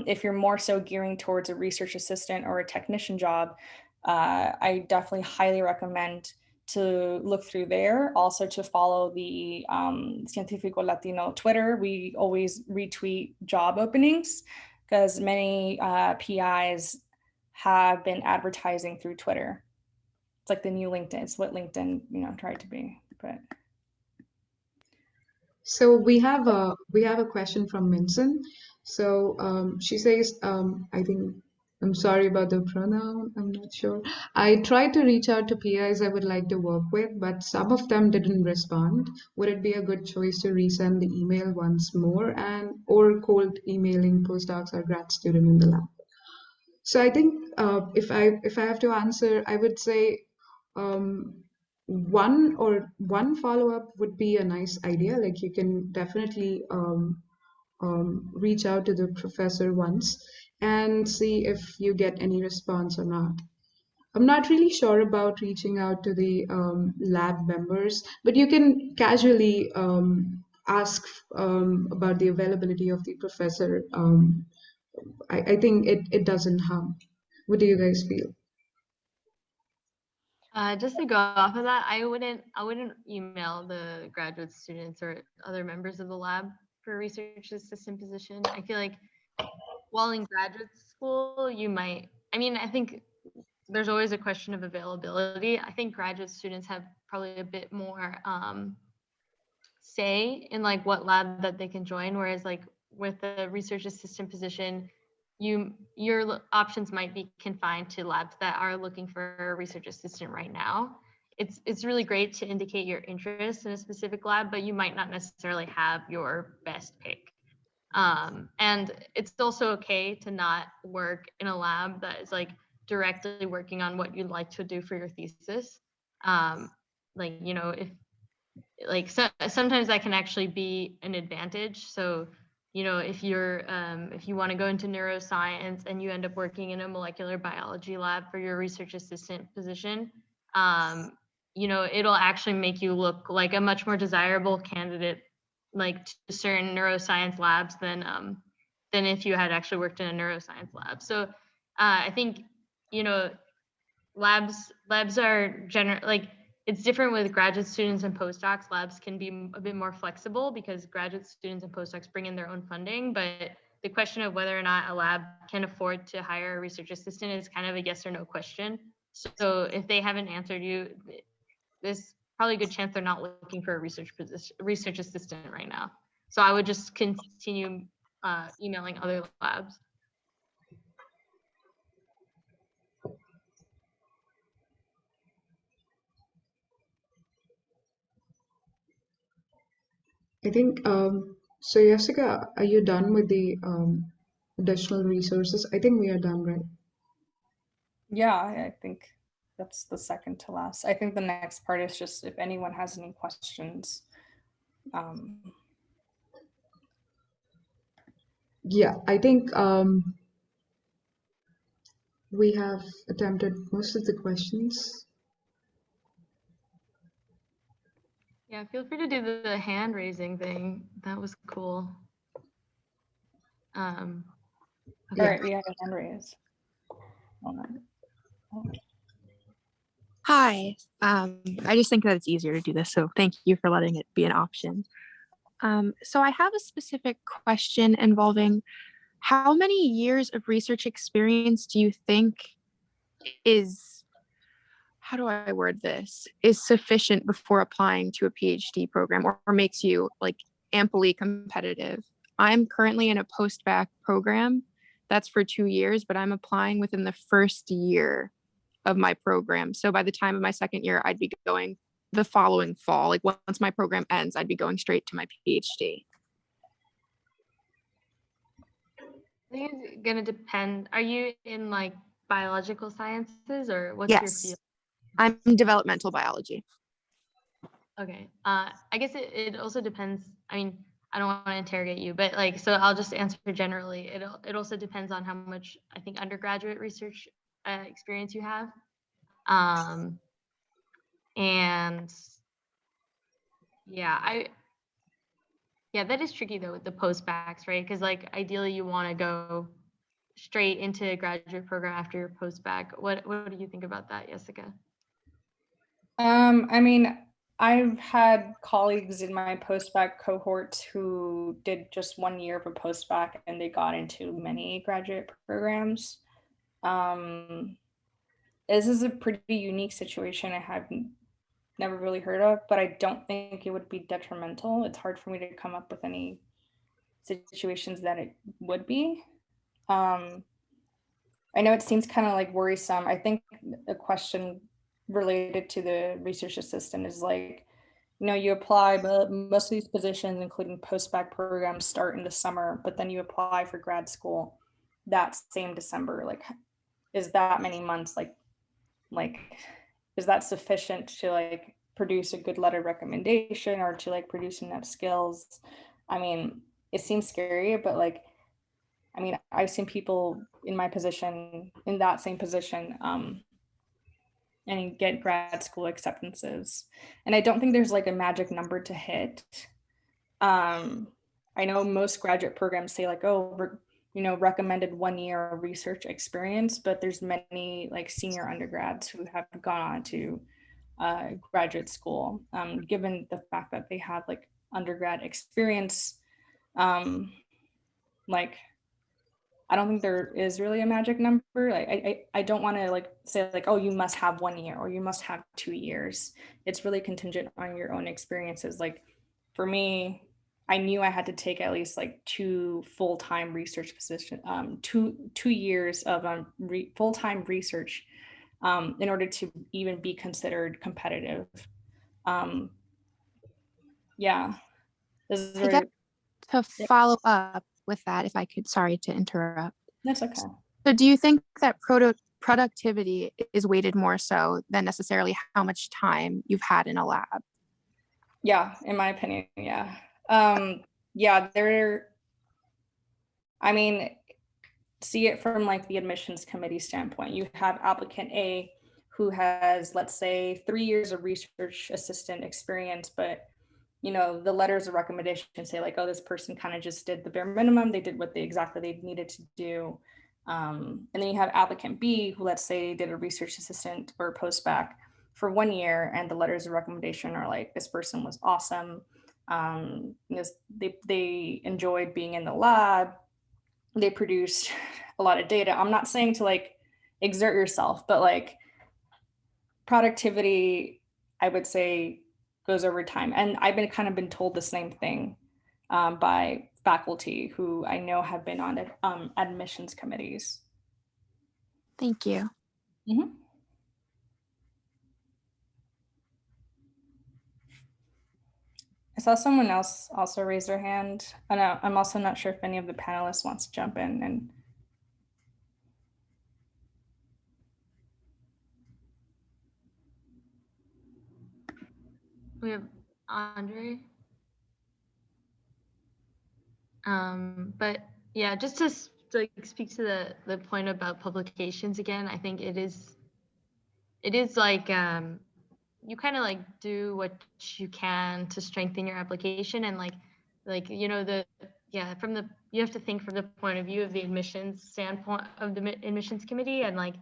If you're more so gearing towards a research assistant or a technician job, I definitely highly recommend to look through there. Also to follow the Científico Latino Twitter. We always retweet job openings because many PIs have been advertising through Twitter. It's like the new LinkedIn. It's what LinkedIn, tried to be. But So we have a question from Minson. So she says, I think I'm sorry about the pronoun. I'm not sure. I tried to reach out to PIs I would like to work with, but some of them didn't respond. Would it be a good choice to resend the email once more or cold emailing postdocs or grad student in the lab? So I think if I have to answer, I would say um, one follow-up would be a nice idea. Like you can definitely reach out to the professor once and see if you get any response or not. I'm not really sure about reaching out to the lab members, but you can casually ask about the availability of the professor. I think it doesn't harm. What do you guys feel? Just to go off of that, I wouldn't email the graduate students or other members of the lab for a research assistant position. I feel like while in graduate school, you might, I think there's always a question of availability. I think graduate students have probably a bit more say in like what lab that they can join, whereas like with the research assistant position, your options might be confined to labs that are looking for a research assistant right now. It's really great to indicate your interest in a specific lab, but you might not necessarily have your best pick. And it's also okay to not work in a lab that is like directly working on what you'd like to do for your thesis. Sometimes that can actually be an advantage. So, if you want to go into neuroscience and you end up working in a molecular biology lab for your research assistant position, it'll actually make you look like a much more desirable candidate, like to certain neuroscience labs than if you had actually worked in a neuroscience lab. So, I think, labs are it's different with graduate students and postdocs. Labs can be a bit more flexible because graduate students and postdocs bring in their own funding, but the question of whether or not a lab can afford to hire a research assistant is kind of a yes or no question. So if they haven't answered you, there's probably a good chance they're not looking for a research assistant right now. So I would just continue emailing other labs. I think so. Yessica, are you done with the additional resources? I think we are done, right? yeah, I think that's the second to last. I think the next part is just if anyone has any questions. Yeah, I think we have attempted most of the questions. Yeah, feel free to do the hand raising thing. That was cool. All right, we have a hand raised. Hi, I just think that it's easier to do this, so thank you for letting it be an option. So I have a specific question involving how many years of research experience do you think is, how do I word this, is sufficient before applying to a PhD program or makes you like amply competitive? I'm currently in a post-bacc program that's for 2 years, but I'm applying within the first year of my program. So by the time of my second year, I'd be going the following fall. Like once my program ends, I'd be going straight to my PhD. I think it's gonna depend. Are you in like biological sciences or what's your field? I'm in developmental biology. Okay. I guess it also depends. I mean, I don't want to interrogate you, but like, so I'll just answer generally. It also depends on how much, I think, undergraduate research experience you have. And Yeah, that is tricky though with the post-baccs, right? Because like ideally you want to go straight into a graduate program after your post-bacc. What do you think about that, Yessica? I mean, I've had colleagues in my post-bacc cohorts who did just 1 year of a post-bacc and they got into many graduate programs. This is a pretty unique situation I have never really heard of, but I don't think it would be detrimental. It's hard for me to come up with any situations that it would be. I know it seems kind of like worrisome. I think a question related to the research assistant is like, you apply, but most of these positions, including post-bacc programs, start in the summer, but then you apply for grad school that same December. Like, is that many months? Like, is that sufficient to like produce a good letter recommendation or to like produce enough skills? I mean, it seems scary, but like, I mean, I've seen people in my position, in that same position, and get grad school acceptances. And I don't think there's like a magic number to hit. I know most graduate programs say like, oh, recommended 1 year of research experience, but there's many like senior undergrads who have gone on to graduate school, given the fact that they have like undergrad experience. Like, I don't think there is really a magic number. Like, I don't want to like say like, oh, you must have 1 year or you must have 2 years. It's really contingent on your own experiences. Like for me, I knew I had to take at least like 2 full-time research positions, 2 years of full-time research in order to even be considered competitive. Yeah, this is I guess very, to follow up with that, if I could, sorry to interrupt. that's okay. So do you think that productivity is weighted more so than necessarily how much time you've had in a lab? Yeah, in my opinion, yeah. Yeah, I mean, see it from like the admissions committee standpoint. You have applicant A who has, let's say, 3 years of research assistant experience, but the letters of recommendation say like, oh, this person kind of just did the bare minimum. They did what exactly they needed to do. And then you have applicant B who, let's say, did a research assistant or post-bacc for 1 year, and the letters of recommendation are like, this person was awesome. They enjoyed being in the lab. They produced a lot of data. I'm not saying to like exert yourself, but like productivity, I would say, goes over time. And I've been told the same thing by faculty who I know have been on admissions committees. Thank you. Mm-hmm. I saw someone else also raise their hand. I'm also not sure if any of the panelists wants to jump in. And We have Andre. But yeah, just to like speak to the point about publications again, I think it is like you kind of like do what you can to strengthen your application, and like you have to think from the point of view of the admissions standpoint of the admissions committee, and like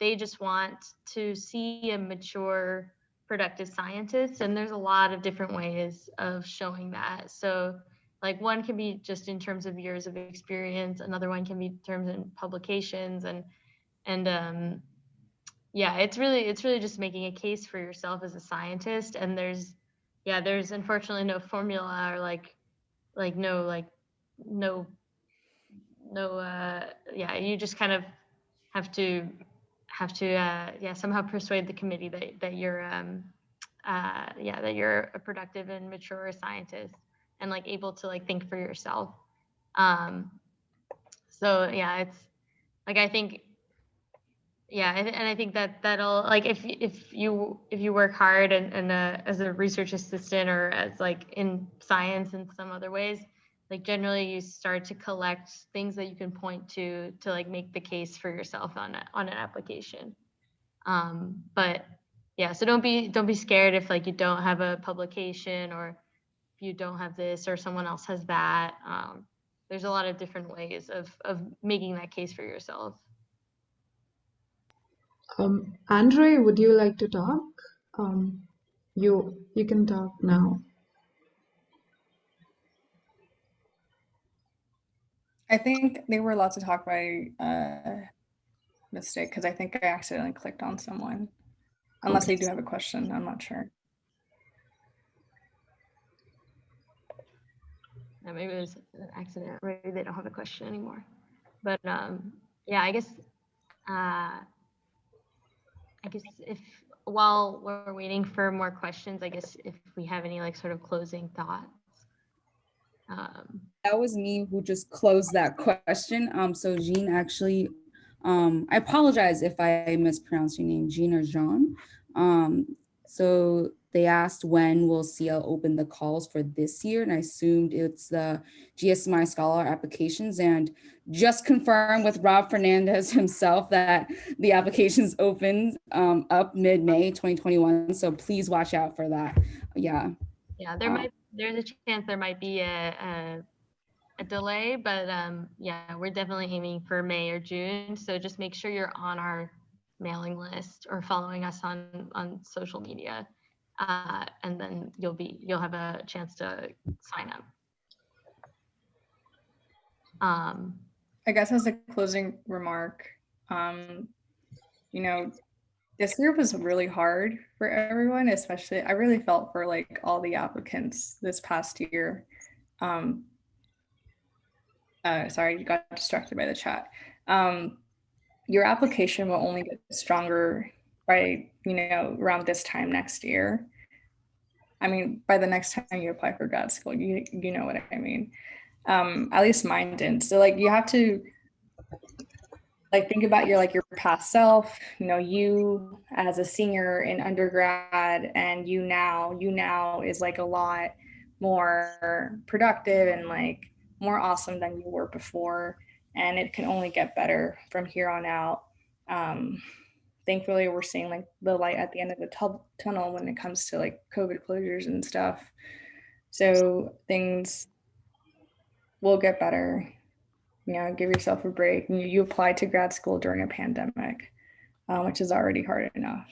they just want to see a mature, productive scientist, and there's a lot of different ways of showing that. So like one can be just in terms of years of experience, another one can be in terms of publications, and yeah, it's really just making a case for yourself as a scientist. And there's unfortunately no formula or you just kind of have to somehow persuade the committee that you're that you're a productive and mature scientist and like able to like think for yourself. So yeah, it's like I think and I think that'll like if you work hard and as a research assistant or as like in science in some other ways, like generally you start to collect things that you can point to like make the case for yourself on an application. But yeah, so don't be scared if like you don't have a publication, or if you don't have this or someone else has that. There's a lot of different ways of making that case for yourself. Andre, would you like to talk? You can talk now. I think they were allowed to talk by mistake, because I think I accidentally clicked on someone. Unless Okay. they do have a question, I'm not sure. Yeah, maybe it was an accident. Maybe they don't have a question anymore. But yeah, I guess if while we're waiting for more questions, I guess if we have any like sort of closing thoughts. That was me who just closed that question. So Jean actually, I apologize if I mispronounced your name, Jean or Jean. So they asked when will CL open the calls for this year, and I assumed it's the GSMI Scholar applications, and just confirmed with Rob Fernandez himself that the applications opened up mid-May 2021. So please watch out for that. Yeah. Yeah, there's a chance there might be a delay, but yeah, we're definitely aiming for May or June. So just make sure you're on our mailing list or following us on social media, and then you'll have a chance to sign up. I guess as a closing remark, you know, this year was really hard for everyone, especially I really felt for like all the applicants this past year. Sorry, you got distracted by the chat. Your application will only get stronger by, around this time next year. I mean, by the next time you apply for grad school, you know what I mean. At least mine didn't. So like you have to like think about your past self, you as a senior in undergrad, and you now is like a lot more productive and like more awesome than you were before, and it can only get better from here on out. Thankfully we're seeing like the light at the end of the tunnel when it comes to like COVID closures and stuff, so things will get better. Give yourself a break. You applied to grad school during a pandemic, which is already hard enough.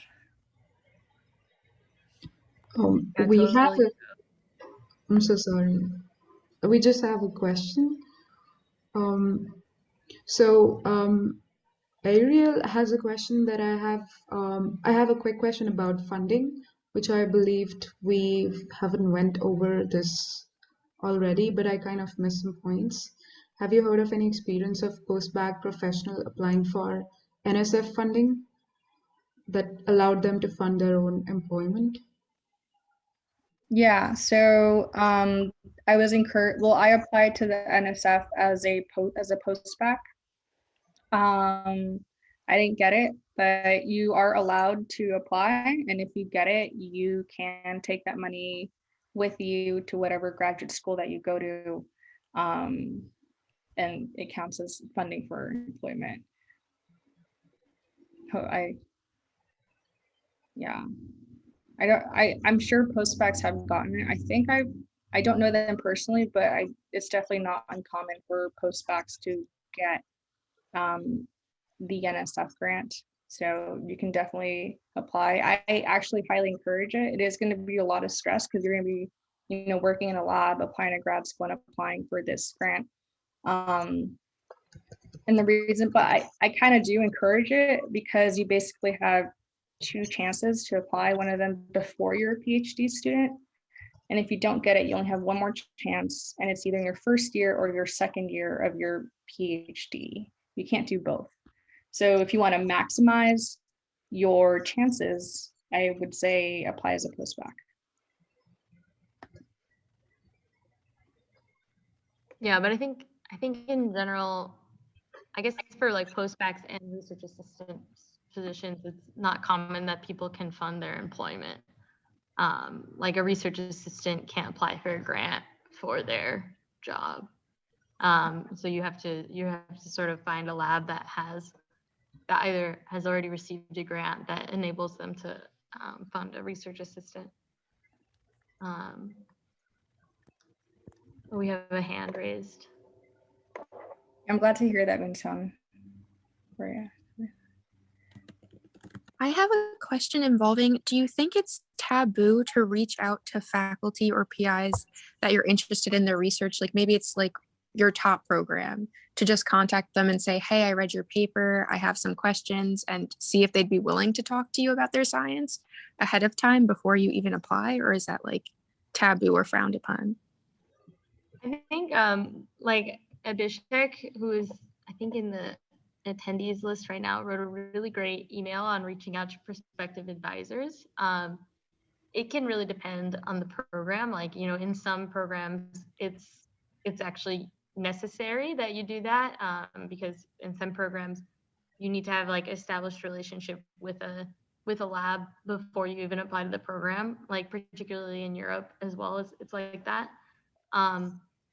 We have I'm so sorry. We just have a question. Ariel has a question that I have. I have a quick question about funding, which I believed we haven't went over this already, but I kind of missed some points. Have you heard of any experience of post-bacc professional applying for NSF funding that allowed them to fund their own employment? Yeah, so I was encouraged. Well, I applied to the NSF as a post-bacc. I didn't get it, but you are allowed to apply, and if you get it, you can take that money with you to whatever graduate school that you go to, and it counts as funding for employment. I'm sure post-baccs have gotten it. I don't know them personally, but it's definitely not uncommon for post-baccs to get the NSF grant. So you can definitely apply. I actually highly encourage it. It is going to be a lot of stress because you're going to be, working in a lab, applying to grad school, and applying for this grant. And the reason, but I kind of do encourage it because you basically have two chances to apply, one of them before you're a PhD student. And if you don't get it, you only have one more chance, and it's either your first year or your second year of your PhD. You can't do both. So if you want to maximize your chances, I would say apply as a post-bacc. Yeah, but I think in general, I guess for like post-baccs and research assistant positions, it's not common that people can fund their employment. Like a research assistant can't apply for a grant for their job. So you have to sort of find a lab that either has already received a grant that enables them to fund a research assistant. We have a hand raised. I'm glad to hear that, Vincent. I have a question involving, do you think it's taboo to reach out to faculty or PIs that you're interested in their research? Like maybe it's like your top program, to just contact them and say, hey, I read your paper, I have some questions, and see if they'd be willing to talk to you about their science ahead of time before you even apply? Or is that like taboo or frowned upon? I think like Abhishek, who is I think in the attendees list right now, wrote a really great email on reaching out to prospective advisors. It can really depend on the program. Like, you know, in some programs, it's actually necessary that you do that because in some programs, you need to have like established relationship with a lab before you even apply to the program. Like particularly in Europe as well as it's like that.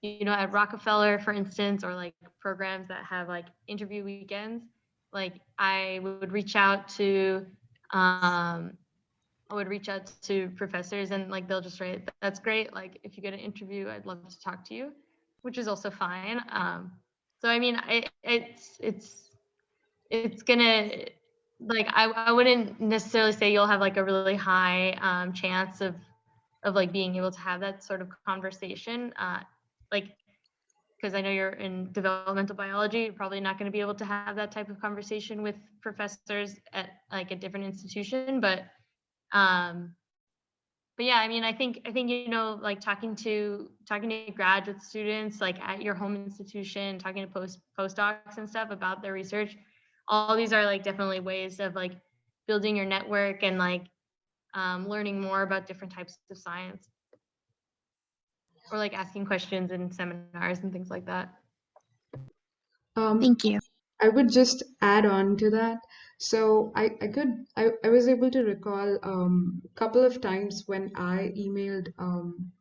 You know, at Rockefeller, for instance, or like programs that have like interview weekends, like I would reach out to professors and like they'll just write, that's great, like if you get an interview, I'd love to talk to you, which is also fine. So I mean, it's gonna, like I wouldn't necessarily say you'll have like a really high chance of like being able to have that sort of conversation, like because I know you're in developmental biology, you're probably not going to be able to have that type of conversation with professors at like a different institution, but yeah, I mean, I think you know, like talking to graduate students like at your home institution, talking to postdocs and stuff about their research, all these are like definitely ways of like building your network and like learning more about different types of science, or like asking questions in seminars and things like that. Thank you. I would just add on to that. So I was able to recall a couple of times when I emailed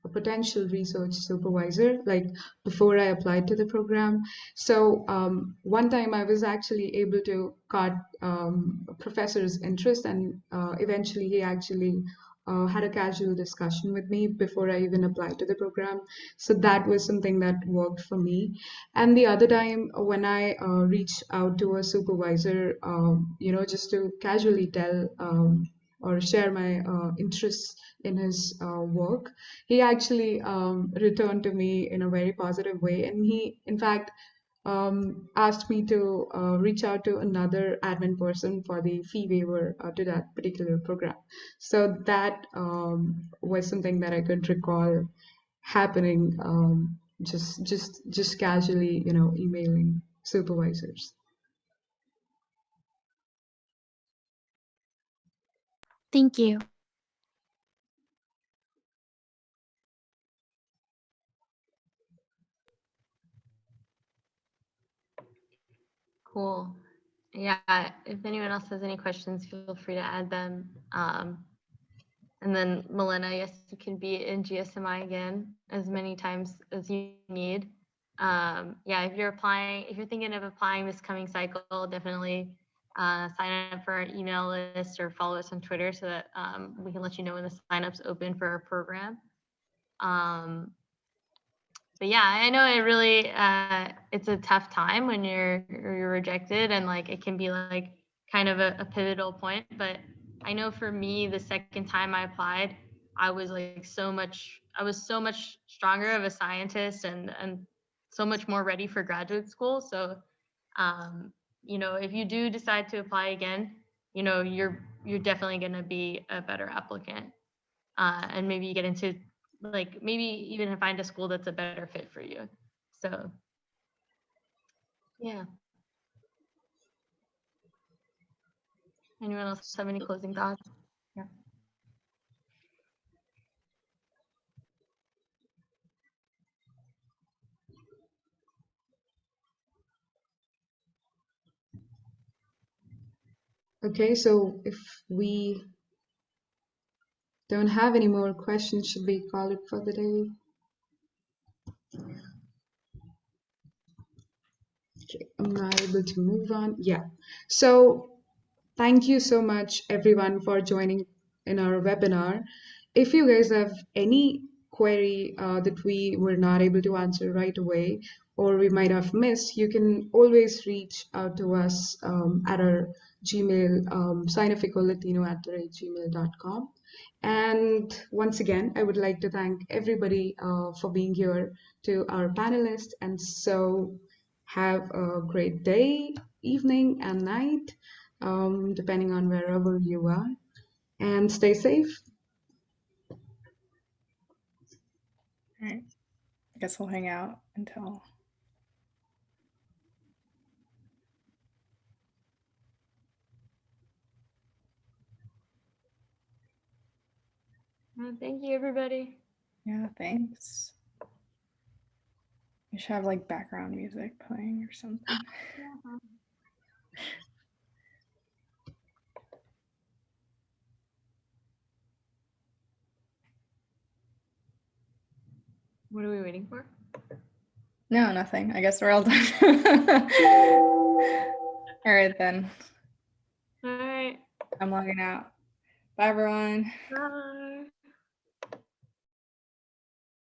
a potential research supervisor, like before I applied to the program. So one time I was actually able to caught a professor's interest, and eventually he actually had a casual discussion with me before I even applied to the program. So that was something that worked for me. And the other time when I reached out to a supervisor, you know, just to casually tell or share my interests in his work, he actually returned to me in a very positive way. And he, in fact, asked me to reach out to another admin person for the fee waiver to that particular program. So that was something that I could recall happening, just casually, you know, emailing supervisors. Thank you. Cool. Yeah, if anyone else has any questions, feel free to add them. And then Milena, yes, you can be in GSMI again as many times as you need. Yeah, if you're thinking of applying this coming cycle, definitely sign up for our email list or follow us on Twitter so that we can let you know when the signups open for our program. But yeah, I know it really, it's a tough time when you're rejected, and like it can be like kind of a pivotal point. But I know for me, the second time I applied, I was so much stronger of a scientist and so much more ready for graduate school. So, you know, if you do decide to apply again, you know, you're definitely going to be a better applicant, and maybe you get into like maybe even find a school that's a better fit for you. So yeah. Anyone else have any closing thoughts? Yeah. Okay, so if we don't have any more questions, should we call it for the day? Okay, I'm not able to move on. Yeah. So thank you so much, everyone, for joining in our webinar. If you guys have any query that we were not able to answer right away, or we might have missed, you can always reach out to us at our Gmail, cientificolatino@gmail.com. And once again, I would like to thank everybody for being here, to our panelists. And so have a great day, evening, and night, depending on wherever you are. And stay safe. All right. I guess we'll hang out until. Thank you, everybody. Yeah, thanks. We should have like background music playing or something. What are we waiting for? No, nothing. I guess we're all done. All right, then. All right. I'm logging out. Bye, everyone. Bye.